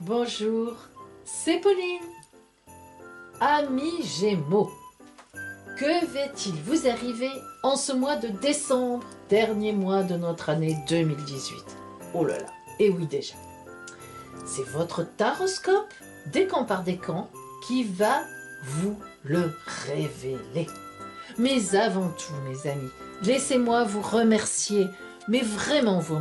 Bonjour, c'est Pauline. Amis Gémeaux, que va-t-il vous arriver en ce mois de décembre, dernier mois de notre année 2018? Oh là là, et oui déjà. C'est votre taroscope, décan par décan, qui va vous le révéler. Mais avant tout, mes amis, laissez-moi vous remercier, mais vraiment vous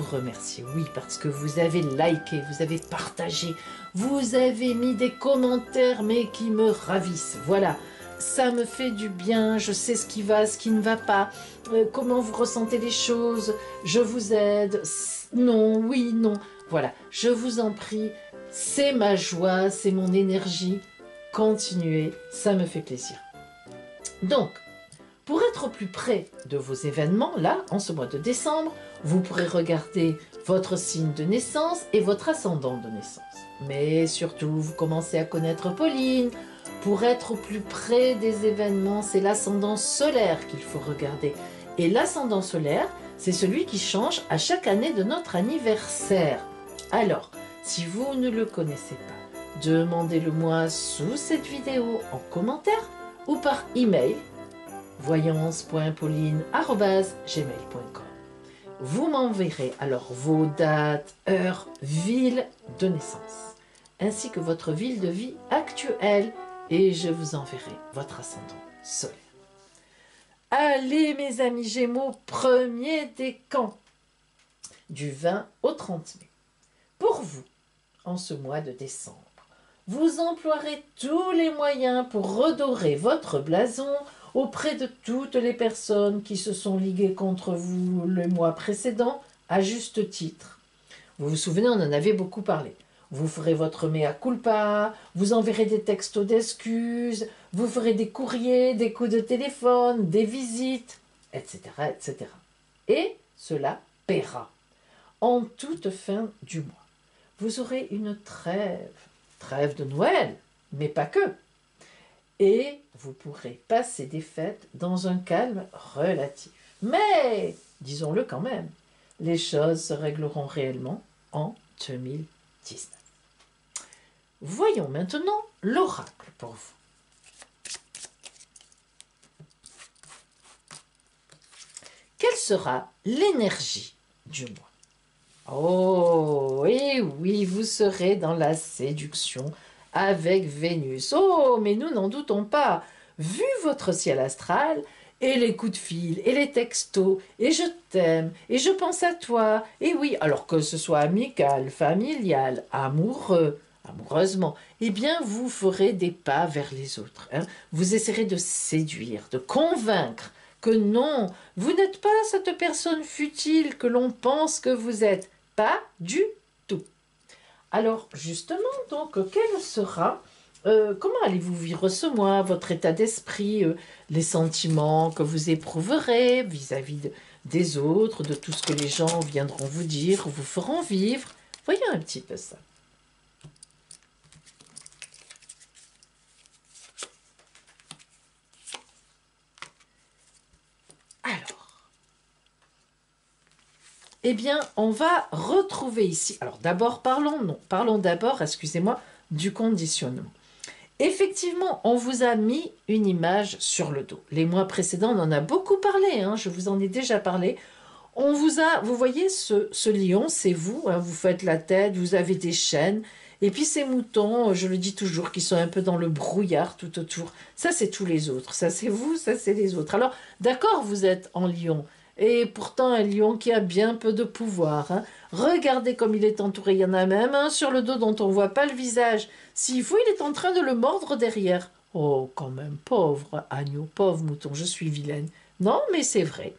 remercier, oui, parce que vous avez liké, vous avez partagé, vous avez mis des commentaires, mais qui me ravissent. Voilà, ça me fait du bien, je sais ce qui va, ce qui ne va pas, comment vous ressentez les choses, je vous aide, non, oui, non. Voilà, je vous en prie, c'est ma joie, c'est mon énergie, continuez, ça me fait plaisir. Donc, pour être au plus près de vos événements, là, en ce mois de décembre, vous pourrez regarder votre signe de naissance et votre ascendant de naissance. Mais surtout, vous commencez à connaître Pauline. Pour être au plus près des événements, c'est l'ascendant solaire qu'il faut regarder. Et l'ascendant solaire, c'est celui qui change à chaque année de notre anniversaire. Alors, si vous ne le connaissez pas, demandez-le-moi sous cette vidéo en commentaire ou par email voyance.pauline@gmail.com. Vous m'enverrez alors vos dates, heures, villes de naissance, ainsi que votre ville de vie actuelle, et je vous enverrai votre ascendant solaire. Allez mes amis Gémeaux, premier décan, du 20 au 30 mai. Pour vous, en ce mois de décembre, vous emploierez tous les moyens pour redorer votre blason auprès de toutes les personnes qui se sont liguées contre vous le mois précédent, à juste titre. Vous vous souvenez, on en avait beaucoup parlé. Vous ferez votre mea culpa, vous enverrez des textos d'excuses, vous ferez des courriers, des coups de téléphone, des visites, etc., etc. Et cela paiera. En toute fin du mois, vous aurez une trêve de Noël, mais pas que. Et vous pourrez passer des fêtes dans un calme relatif. Mais, disons-le quand même, les choses se régleront réellement en 2019. Voyons maintenant l'oracle pour vous. Quelle sera l'énergie du mois? Oh, et oui, vous serez dans la séduction avec Vénus. Oh, mais nous n'en doutons pas. Vu votre ciel astral, et les coups de fil, et les textos, et je t'aime, et je pense à toi, et oui, alors que ce soit amical, familial, amoureux, amoureusement, eh bien, vous ferez des pas vers les autres. Hein. Vous essaierez de séduire, de convaincre que non, vous n'êtes pas cette personne futile que l'on pense que vous êtes. Pas du tout. Alors, justement, donc, quel sera, comment allez-vous vivre ce mois, votre état d'esprit, les sentiments que vous éprouverez vis-à-vis des autres, de tout ce que les gens viendront vous dire, vous feront vivre. Voyons un petit peu ça. Alors, eh bien, on va retrouver ici. Alors, d'abord, parlons d'abord, excusez-moi, du conditionnement. Effectivement, on vous a mis une image sur le dos. Les mois précédents, on en a beaucoup parlé, hein, je vous en ai déjà parlé. On vous a, vous voyez, ce lion, c'est vous, hein, vous faites la tête, vous avez des chaînes, et puis ces moutons, je le dis toujours, qui sont un peu dans le brouillard tout autour. Ça, c'est tous les autres. Ça, c'est vous, ça, c'est les autres. Alors, d'accord, vous êtes en lion, et pourtant un lion qui a bien peu de pouvoir. Hein. Regardez comme il est entouré. Il y en a même un sur le dos dont on ne voit pas le visage. S'il faut, il est en train de le mordre derrière. Oh, quand même, pauvre agneau, pauvre mouton, je suis vilaine. Non, mais c'est vrai.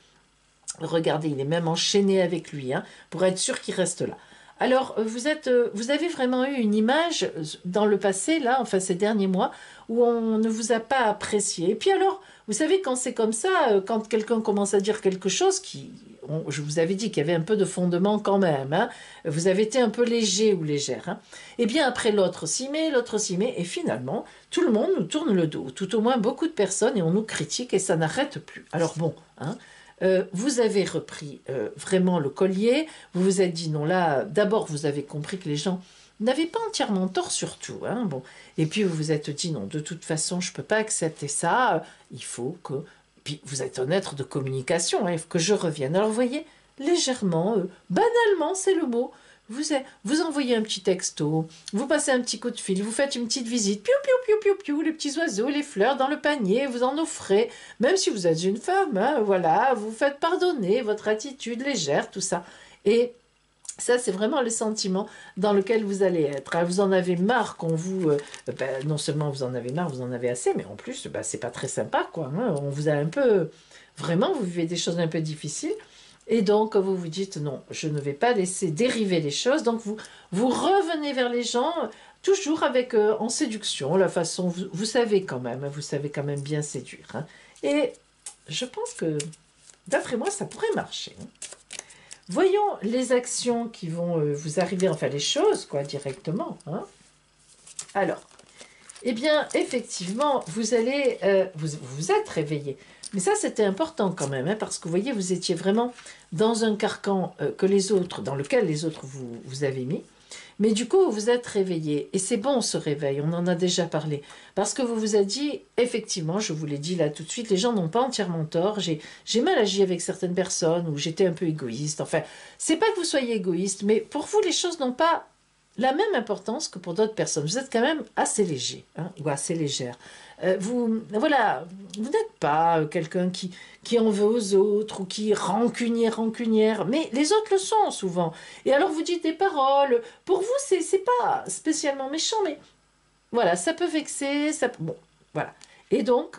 Regardez, il est même enchaîné avec lui, hein, pour être sûr qu'il reste là. Alors, vous avez vraiment eu une image dans le passé, là, enfin ces derniers mois, où on ne vous a pas apprécié. Et puis alors, vous savez, quand c'est comme ça, quand quelqu'un commence à dire quelque chose je vous avais dit qu'il y avait un peu de fondement quand même, hein, vous avez été un peu léger ou légère, hein, et bien après l'autre s'y met, et finalement, tout le monde nous tourne le dos, tout au moins beaucoup de personnes, et on nous critique, et ça n'arrête plus. Alors bon, hein, vous avez repris vraiment le collier, vous vous êtes dit non là, d'abord vous avez compris que les gens n'avez pas entièrement tort sur tout. Hein, bon. Et puis vous vous êtes dit, non, de toute façon, je ne peux pas accepter ça, il faut que... Puis vous êtes un être de communication, hein, il faut que je revienne. Alors vous voyez, légèrement, banalement, c'est le mot, vous envoyez un petit texto, vous passez un petit coup de fil, vous faites une petite visite, piou, piou, piou, piou, piou, les petits oiseaux, les fleurs dans le panier, vous en offrez, même si vous êtes une femme, hein, voilà, vous faites pardonner, votre attitude légère, tout ça. Et ça, c'est vraiment le sentiment dans lequel vous allez être. Vous en avez marre qu'on vous... non seulement vous en avez marre, vous en avez assez, mais en plus, c'est pas très sympa, quoi. Hein. On vous a un peu... Vraiment, vous vivez des choses un peu difficiles. Et donc, vous vous dites, non, je ne vais pas laisser dériver les choses. Donc, vous revenez vers les gens, toujours avec, en séduction, la façon... Vous savez quand même, hein, vous savez quand même bien séduire. Hein. Et je pense que, d'après moi, ça pourrait marcher. Hein. Voyons les actions qui vont vous arriver, enfin les choses, quoi, directement. Hein. Alors, eh bien, effectivement, vous allez, vous êtes réveillé. Mais ça, c'était important quand même, hein, parce que vous voyez, vous étiez vraiment dans un carcan dans lequel les autres vous avez mis. Mais du coup, vous êtes réveillé. Et c'est bon ce réveil, on en a déjà parlé. Parce que vous vous êtes dit, effectivement, je vous l'ai dit là tout de suite, les gens n'ont pas entièrement tort. J'ai mal agi avec certaines personnes ou j'étais un peu égoïste. Enfin, c'est pas que vous soyez égoïste, mais pour vous, les choses n'ont pas la même importance que pour d'autres personnes. Vous êtes quand même assez léger, hein, ou assez légère. Voilà, vous n'êtes pas quelqu'un qui en veut aux autres ou qui est rancunière, mais les autres le sont souvent. Et alors vous dites des paroles, pour vous c'est pas spécialement méchant, mais voilà, ça peut vexer, bon, voilà. Et donc,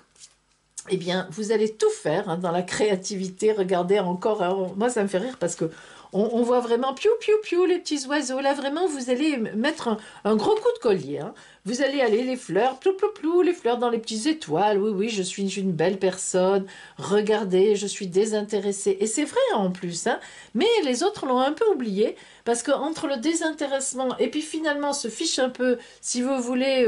eh bien, vous allez tout faire hein, dans la créativité. Regardez encore, hein, moi ça me fait rire parce que on voit vraiment piou, piou, piou, les petits oiseaux. Là, vraiment, vous allez mettre un gros coup de collier. Hein. Vous allez aller les fleurs, plou, plou, plou, les fleurs dans les petites étoiles. Oui, oui, je suis une belle personne. Regardez, je suis désintéressée. Et c'est vrai en plus. Hein. Mais les autres l'ont un peu oublié parce qu'entre le désintéressement et puis finalement se fiche un peu, si vous voulez...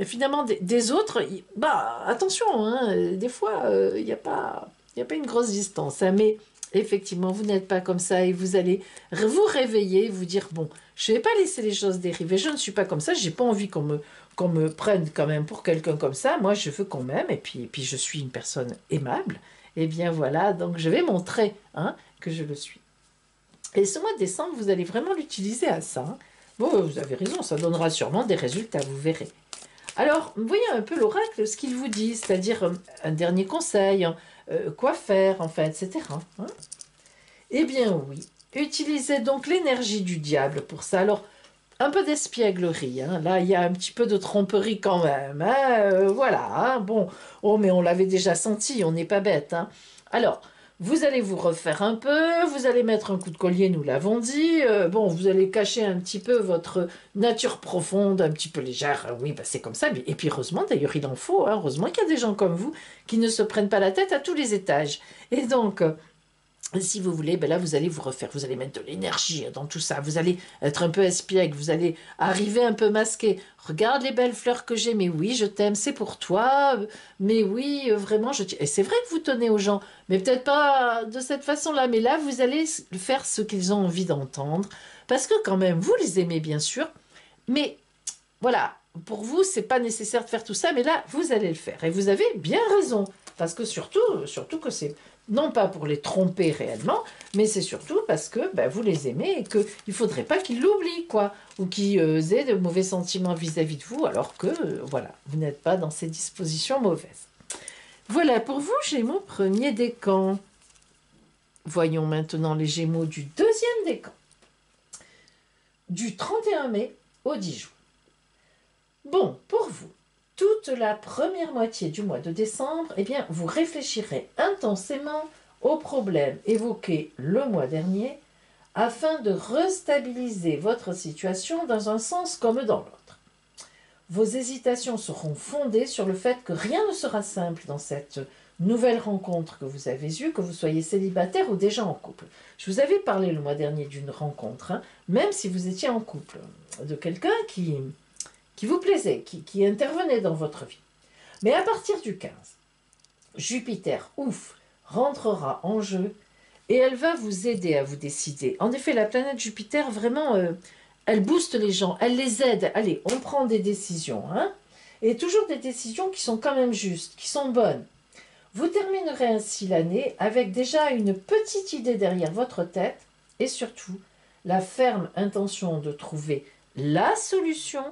finalement des autres, bah attention, hein, des fois il n'y a pas une grosse distance, hein, mais effectivement vous n'êtes pas comme ça et vous allez vous réveiller, vous dire bon, je ne vais pas laisser les choses dériver, je ne suis pas comme ça, j'ai pas envie qu'on me prenne quand même pour quelqu'un comme ça, moi je veux qu'on m'aime et puis je suis une personne aimable, et bien voilà, donc je vais montrer hein, que je le suis. Et ce mois de décembre, vous allez vraiment l'utiliser à ça. Hein. Bon, vous avez raison, ça donnera sûrement des résultats, vous verrez. Alors, voyez un peu l'oracle, ce qu'il vous dit, c'est-à-dire un dernier conseil, hein, quoi faire, enfin, etc. Hein. Eh bien oui, utilisez donc l'énergie du diable pour ça. Alors, un peu d'espièglerie, hein. Là, il y a un petit peu de tromperie quand même. Hein. Voilà, hein. Bon, oh, mais on l'avait déjà senti, on n'est pas bête. Hein. Alors, vous allez vous refaire un peu, vous allez mettre un coup de collier, nous l'avons dit. Bon, vous allez cacher un petit peu votre nature profonde, un petit peu légère. Oui, bah, c'est comme ça. Et puis, heureusement, d'ailleurs, il en faut. Hein. Heureusement qu'il y a des gens comme vous qui ne se prennent pas la tête à tous les étages. Et donc... si vous voulez, ben là, vous allez vous refaire, vous allez mettre de l'énergie dans tout ça, vous allez être un peu espiègle, vous allez arriver un peu masqué. Regarde les belles fleurs que j'ai, mais oui, je t'aime, c'est pour toi, mais oui, vraiment, je t'aime. Et c'est vrai que vous tenez aux gens, mais peut-être pas de cette façon-là, mais là, vous allez faire ce qu'ils ont envie d'entendre, parce que quand même, vous les aimez, bien sûr, mais voilà, pour vous, c'est pas nécessaire de faire tout ça, mais là, vous allez le faire. Et vous avez bien raison, parce que surtout que c'est non pas pour les tromper réellement, mais c'est surtout parce que ben, vous les aimez et qu'il ne faudrait pas qu'ils l'oublient, quoi, ou qu'ils aient de mauvais sentiments vis-à-vis de vous, alors que, voilà, vous n'êtes pas dans ces dispositions mauvaises. Voilà, pour vous, Gémeaux, premier décan. Voyons maintenant les Gémeaux du deuxième décan. Du 31 mai au 10 juin. Bon, pour vous, toute la première moitié du mois de décembre, eh bien, vous réfléchirez intensément aux problèmes évoqués le mois dernier afin de restabiliser votre situation dans un sens comme dans l'autre. Vos hésitations seront fondées sur le fait que rien ne sera simple dans cette nouvelle rencontre que vous avez eue, que vous soyez célibataire ou déjà en couple. Je vous avais parlé le mois dernier d'une rencontre, hein, même si vous étiez en couple, de quelqu'un qui vous plaisait, qui intervenait dans votre vie. Mais à partir du 15, Jupiter, ouf, rentrera en jeu et elle va vous aider à vous décider. En effet, la planète Jupiter, vraiment, elle booste les gens, elle les aide. Allez, on prend des décisions, hein, et toujours des décisions qui sont quand même justes, qui sont bonnes. Vous terminerez ainsi l'année avec déjà une petite idée derrière votre tête et surtout la ferme intention de trouver la solution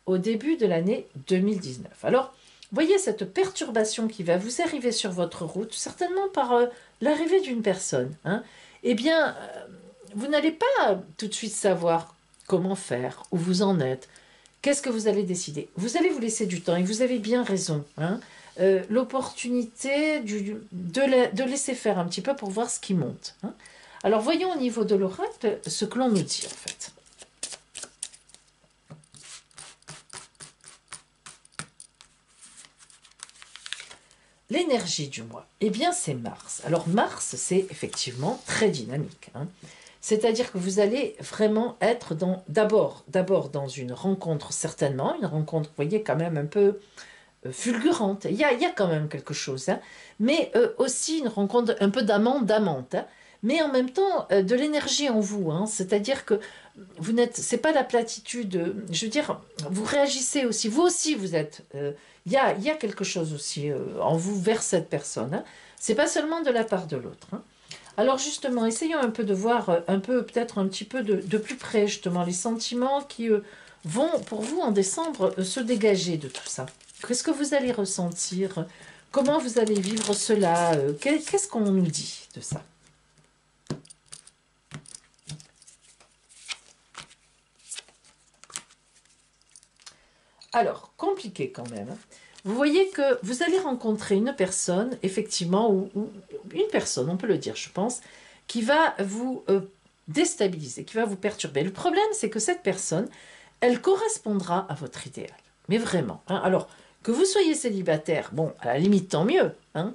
au début de l'année 2019. Alors, voyez cette perturbation qui va vous arriver sur votre route, certainement par l'arrivée d'une personne. Hein. Eh bien, vous n'allez pas tout de suite savoir comment faire, où vous en êtes, qu'est-ce que vous allez décider. Vous allez vous laisser du temps et vous avez bien raison. Hein. L'opportunité de laisser faire un petit peu pour voir ce qui monte. Hein. Alors, voyons au niveau de l'oracle ce que l'on nous dit en fait. L'énergie du mois, eh bien c'est Mars. Alors Mars, c'est effectivement très dynamique. Hein. C'est-à-dire que vous allez vraiment être d'abord dans une rencontre, certainement, une rencontre, vous voyez, quand même un peu fulgurante. Il y a quand même quelque chose. Hein. Mais aussi une rencontre un peu d'amante. Hein. Mais en même temps, de l'énergie en vous. Hein. C'est-à-dire que vous n'êtes, c'est pas la platitude. Je veux dire, vous réagissez aussi. Vous aussi, vous êtes. Il y a quelque chose aussi en vous vers cette personne. Hein. C'est pas seulement de la part de l'autre. Hein. Alors justement, essayons un peu de voir un peu, peut-être un petit peu de plus près, justement, les sentiments qui vont, pour vous, en décembre, se dégager de tout ça. Qu'est-ce que vous allez ressentir? Comment vous allez vivre cela? Qu'est-ce qu'on nous dit de ça? Alors, compliqué quand même. Vous voyez que vous allez rencontrer une personne, effectivement, ou une personne, on peut le dire, je pense, qui va vous déstabiliser, qui va vous perturber. Le problème, c'est que cette personne, elle correspondra à votre idéal. Mais vraiment. Hein. Alors, que vous soyez célibataire, bon, à la limite, tant mieux. Hein.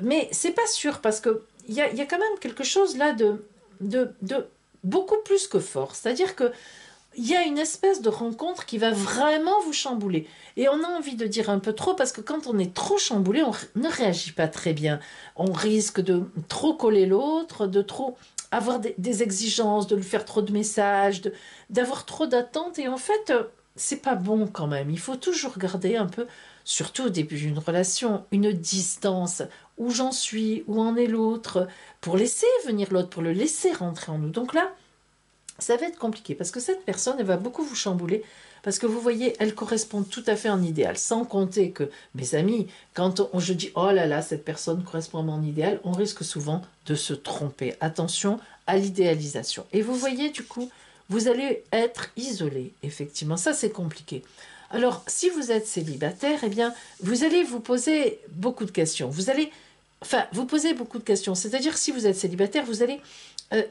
Mais c'est pas sûr, parce qu'il y a quand même quelque chose là de beaucoup plus que fort. C'est-à-dire que il y a une espèce de rencontre qui va vraiment vous chambouler. Et on a envie de dire un peu trop, parce que quand on est trop chamboulé, on ne réagit pas très bien. On risque de trop coller l'autre, de trop avoir des exigences, de lui faire trop de messages, d'avoir trop d'attentes. Et en fait, c'est pas bon quand même. Il faut toujours garder un peu, surtout au début d'une relation, une distance. Où j'en suis, où en est l'autre, pour laisser venir l'autre, pour le laisser rentrer en nous. Donc là, ça va être compliqué parce que cette personne, elle va beaucoup vous chambouler parce que vous voyez, elle correspond tout à fait en idéal. Sans compter que, mes amis, quand je dis « Oh là là, cette personne correspond à mon idéal », on risque souvent de se tromper. Attention à l'idéalisation. Et vous voyez, du coup, vous allez être isolé, effectivement. Ça, c'est compliqué. Alors, si vous êtes célibataire, eh bien, vous allez vous poser beaucoup de questions. Vous posez beaucoup de questions. C'est-à-dire, si vous êtes célibataire, vous allez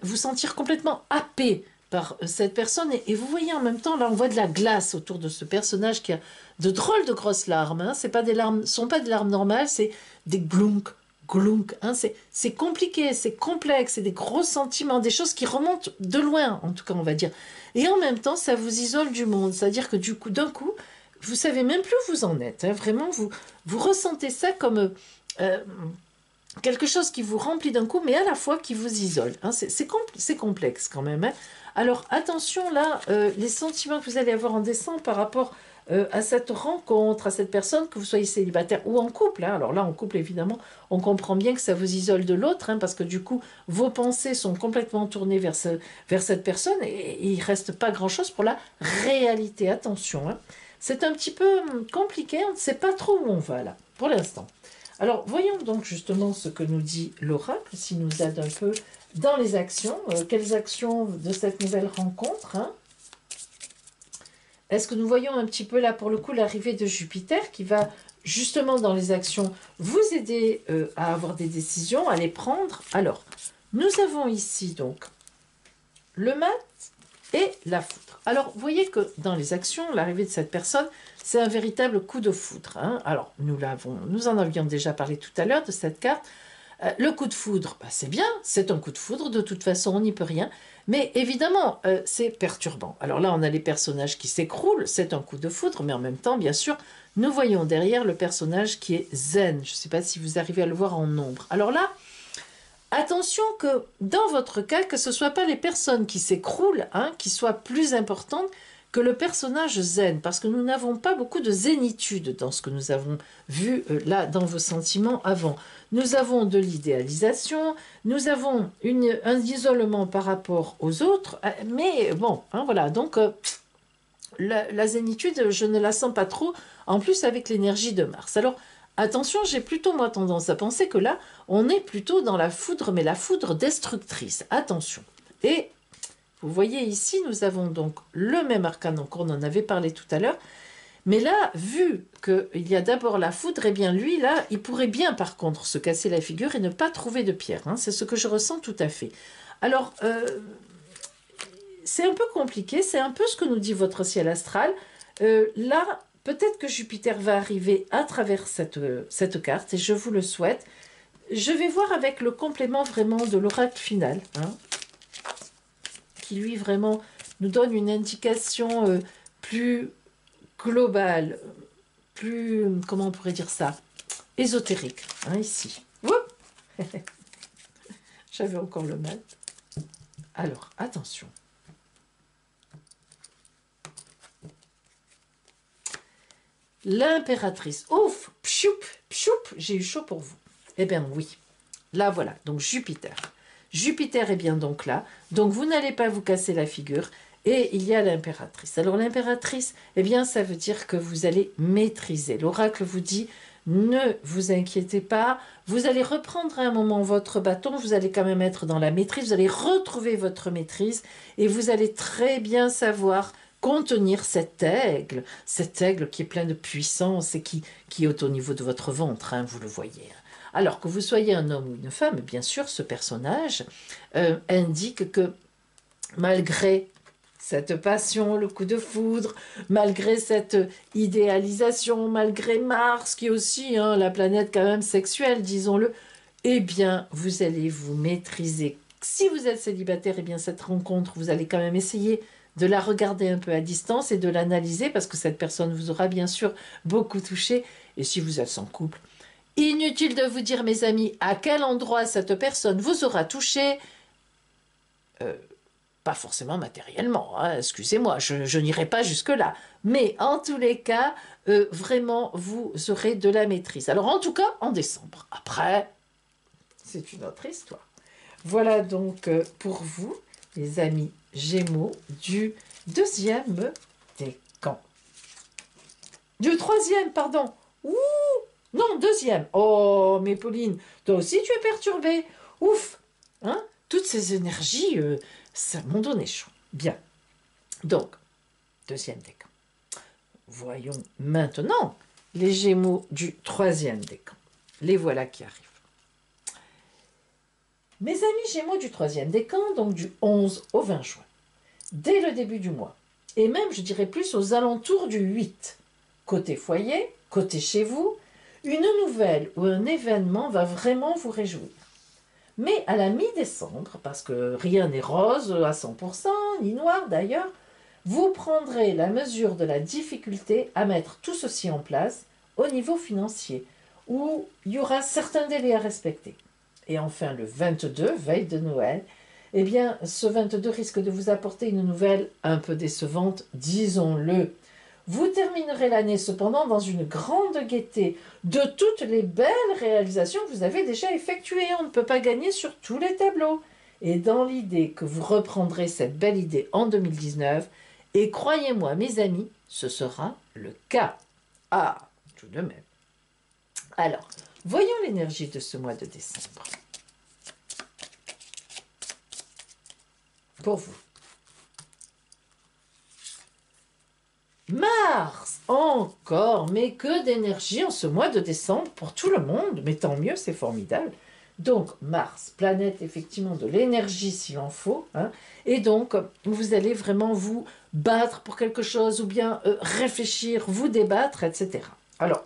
vous sentir complètement happé par cette personne. Et vous voyez en même temps, là, on voit de la glace autour de ce personnage qui a de drôles de grosses larmes. Hein. Ce ne sont pas des larmes normales, c'est des glounk, glounk. Hein. C'est compliqué, c'est complexe, c'est des gros sentiments, des choses qui remontent de loin, en tout cas, on va dire. Et en même temps, ça vous isole du monde. C'est-à-dire que d'un coup, vous savez même plus où vous en êtes. Hein. Vraiment, vous ressentez ça comme quelque chose qui vous remplit d'un coup, mais à la fois qui vous isole. Hein. C'est complexe quand même. Hein. Alors attention là, les sentiments que vous allez avoir en décembre par rapport à cette rencontre, à cette personne, que vous soyez célibataire ou en couple. Hein. Alors là, en couple, évidemment, on comprend bien que ça vous isole de l'autre, hein, parce que du coup, vos pensées sont complètement tournées vers cette personne et il ne reste pas grand-chose pour la réalité. Attention, hein. C'est un petit peu compliqué, on ne sait pas trop où on va là, pour l'instant. Alors, voyons donc justement ce que nous dit l'oracle, s'il nous aide un peu dans les actions. Quelles actions de cette nouvelle rencontre, hein? Est-ce que nous voyons un petit peu là, pour le coup, l'arrivée de Jupiter qui va justement dans les actions vous aider à avoir des décisions, à les prendre? Alors, nous avons ici donc le mat et la foudre. Alors, vous voyez que dans les actions, l'arrivée de cette personne, c'est un véritable coup de foudre. Hein. Alors, nous en avions déjà parlé tout à l'heure de cette carte. Le coup de foudre, bah, c'est bien, c'est un coup de foudre, de toute façon, on n'y peut rien. Mais évidemment, c'est perturbant. Alors là, on a les personnages qui s'écroulent, c'est un coup de foudre, mais en même temps, bien sûr, nous voyons derrière le personnage qui est zen. Je ne sais pas si vous arrivez à le voir en ombre. Alors là, attention. attention que dans votre cas, que ce ne soit pas les personnes qui s'écroulent, hein, qui soient plus importantes que le personnage zen, parce que nous n'avons pas beaucoup de zénitude dans ce que nous avons vu là dans vos sentiments avant. Nous avons de l'idéalisation, nous avons un isolement par rapport aux autres, mais bon, hein, voilà, donc la zénitude, je ne la sens pas trop, en plus avec l'énergie de Mars. Alors, attention, j'ai plutôt moi tendance à penser que là, on est plutôt dans la foudre, mais la foudre destructrice. Attention. Et vous voyez ici, nous avons donc le même arcane, donc on en avait parlé tout à l'heure. Mais là, vu qu'il y a d'abord la foudre, eh bien lui, là, il pourrait bien par contre se casser la figure et ne pas trouver de pierre. Hein. C'est ce que je ressens tout à fait. Alors, c'est un peu compliqué, c'est un peu ce que nous dit votre ciel astral. Là, peut-être que Jupiter va arriver à travers cette carte, et je vous le souhaite. Je vais voir avec le complément vraiment de l'oracle final, hein, qui lui vraiment nous donne une indication plus globale, plus, comment on pourrait dire ça, ésotérique, hein, ici. J'avais encore le mal. Alors, attention. L'impératrice. Ouf, pchoup, pchoup, j'ai eu chaud pour vous. Eh bien oui, là voilà, donc Jupiter. Jupiter est bien donc là, donc vous n'allez pas vous casser la figure. Et il y a l'impératrice. Alors l'impératrice, eh bien ça veut dire que vous allez maîtriser. L'oracle vous dit, ne vous inquiétez pas, vous allez reprendre à un moment votre bâton, vous allez quand même être dans la maîtrise, vous allez retrouver votre maîtrise et vous allez très bien savoir contenir cet aigle qui est plein de puissance et qui est au niveau de votre ventre, hein, vous le voyez. Alors que vous soyez un homme ou une femme, bien sûr, ce personnage indique que malgré cette passion, le coup de foudre, malgré cette idéalisation, malgré Mars, qui est aussi hein, la planète quand même sexuelle, disons-le, eh bien, vous allez vous maîtriser. Si vous êtes célibataire, eh bien, cette rencontre, vous allez quand même essayer de la regarder un peu à distance et de l'analyser, parce que cette personne vous aura bien sûr beaucoup touché. Et si vous êtes en couple, inutile de vous dire, mes amis, à quel endroit cette personne vous aura touché. Pas forcément matériellement, hein, excusez-moi, je n'irai pas jusque-là. Mais en tous les cas, vraiment, vous aurez de la maîtrise. Alors en tout cas, en décembre. Après, c'est une autre histoire. Voilà donc pour vous, les amis Gémeaux, du deuxième décan. Du troisième, pardon. Ouh, non, deuxième. Oh, mais Pauline, toi aussi tu es perturbée. Ouf, hein, toutes ces énergies... ça m'en donnait chaud. Bien. Donc, deuxième décan. Voyons maintenant les Gémeaux du troisième décan. Les voilà qui arrivent. Mes amis Gémeaux du troisième décan, donc du 11 au 20 juin, dès le début du mois, et même, je dirais plus, aux alentours du 8, côté foyer, côté chez vous, une nouvelle ou un événement va vraiment vous réjouir. Mais à la mi-décembre, parce que rien n'est rose à 100%, ni noir d'ailleurs, vous prendrez la mesure de la difficulté à mettre tout ceci en place au niveau financier, où il y aura certains délais à respecter. Et enfin, le 22, veille de Noël, eh bien, ce 22 risque de vous apporter une nouvelle un peu décevante, disons-le. Vous terminerez l'année cependant dans une grande gaieté de toutes les belles réalisations que vous avez déjà effectuées. On ne peut pas gagner sur tous les tableaux. Et dans l'idée que vous reprendrez cette belle idée en 2019, et croyez-moi mes amis, ce sera le cas. Ah, tout de même. Alors, voyons l'énergie de ce mois de décembre. Pour vous. Mars, encore, mais que d'énergie en ce mois de décembre pour tout le monde, mais tant mieux, c'est formidable. Donc Mars, planète effectivement de l'énergie s'il en faut, hein, et donc vous allez vraiment vous battre pour quelque chose ou bien réfléchir, vous débattre, etc. Alors,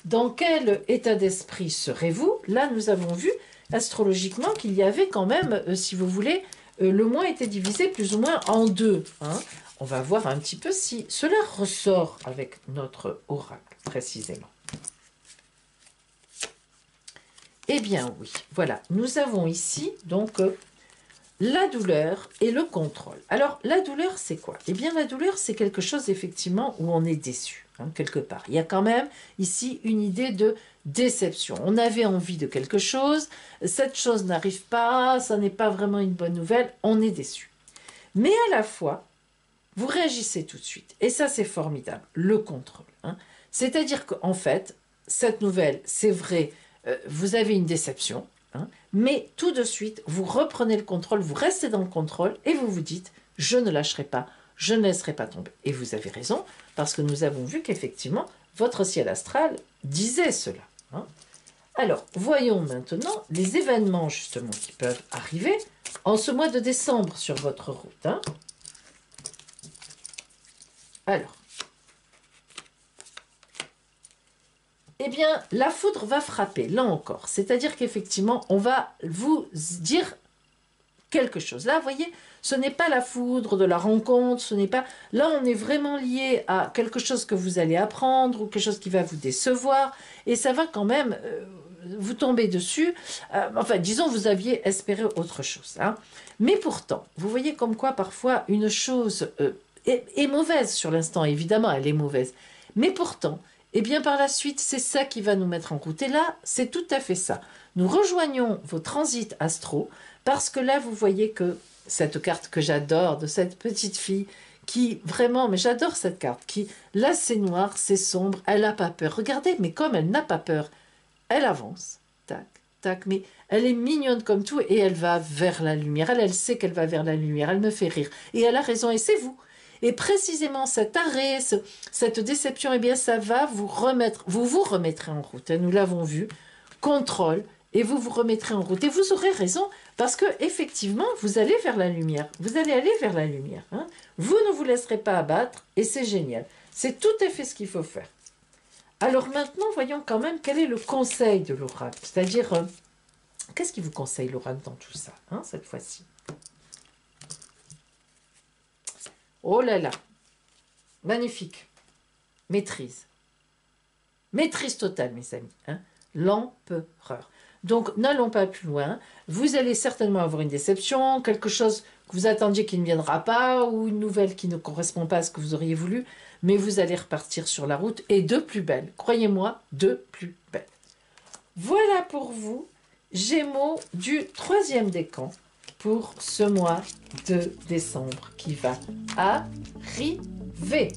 dans quel état d'esprit serez-vous? Là, nous avons vu astrologiquement qu'il y avait quand même, si vous voulez, le mois était divisé plus ou moins en deux, hein. On va voir un petit peu si cela ressort avec notre oracle, précisément. Eh bien oui, voilà, nous avons ici donc la douleur et le contrôle. Alors la douleur c'est quoi? Eh bien la douleur c'est quelque chose effectivement où on est déçu, hein, quelque part. Il y a quand même ici une idée de déception. On avait envie de quelque chose, cette chose n'arrive pas, ça n'est pas vraiment une bonne nouvelle, on est déçu. Mais à la fois, vous réagissez tout de suite. Et ça, c'est formidable, le contrôle. Hein. C'est-à-dire qu'en fait, cette nouvelle, c'est vrai, vous avez une déception, hein, mais tout de suite, vous reprenez le contrôle, vous restez dans le contrôle et vous vous dites, je ne lâcherai pas, je ne laisserai pas tomber. Et vous avez raison, parce que nous avons vu qu'effectivement, votre ciel astral disait cela. Hein. Alors, voyons maintenant les événements justement qui peuvent arriver en ce mois de décembre sur votre route. Hein. Alors, eh bien, la foudre va frapper, là encore. C'est-à-dire qu'effectivement, on va vous dire quelque chose. Là, vous voyez, ce n'est pas la foudre de la rencontre, ce n'est pas... Là, on est vraiment lié à quelque chose que vous allez apprendre ou quelque chose qui va vous décevoir. Et ça va quand même vous tomber dessus. Enfin, disons, vous aviez espéré autre chose. Hein. Mais pourtant, vous voyez comme quoi, parfois, une chose... est mauvaise sur l'instant, évidemment, elle est mauvaise. Mais pourtant, eh bien par la suite, c'est ça qui va nous mettre en route. Et là, c'est tout à fait ça. Nous rejoignons vos transits astro, parce que là, vous voyez que cette carte que j'adore, de cette petite fille, qui vraiment, mais j'adore cette carte, qui, là, c'est noir, c'est sombre, elle n'a pas peur. Regardez, mais comme elle n'a pas peur, elle avance, tac, tac, mais elle est mignonne comme tout, et elle va vers la lumière. Elle sait qu'elle va vers la lumière, elle me fait rire. Et elle a raison, et c'est vous. Et précisément cet arrêt, cette déception, eh bien ça va vous remettre, vous vous remettrez en route. Nous l'avons vu, contrôle, et vous vous remettrez en route. Et vous aurez raison, parce que effectivement, vous allez vers la lumière. Vous allez aller vers la lumière. Hein. Vous ne vous laisserez pas abattre, et c'est génial. C'est tout à fait ce qu'il faut faire. Alors maintenant, voyons quand même quel est le conseil de l'oracle. C'est-à-dire, qu'est-ce qui vous conseille l'oracle dans tout ça, hein, cette fois-ci? Oh là là, magnifique. Maîtrise. Maîtrise totale, mes amis. Hein. L'empereur. Donc, n'allons pas plus loin. Vous allez certainement avoir une déception, quelque chose que vous attendiez qui ne viendra pas, ou une nouvelle qui ne correspond pas à ce que vous auriez voulu, mais vous allez repartir sur la route, et de plus belle. Croyez-moi, de plus belle. Voilà pour vous, Gémeaux du 3e décan, pour ce mois de décembre qui va arriver.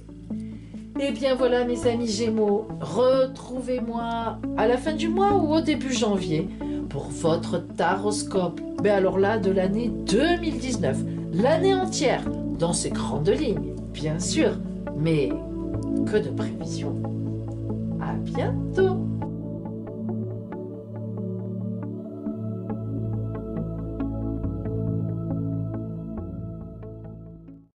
Et bien voilà mes amis Gémeaux, retrouvez-moi à la fin du mois ou au début janvier pour votre taroscope. Mais alors là, de l'année 2019, l'année entière, dans ses grandes lignes, bien sûr, mais que de prévisions. À bientôt.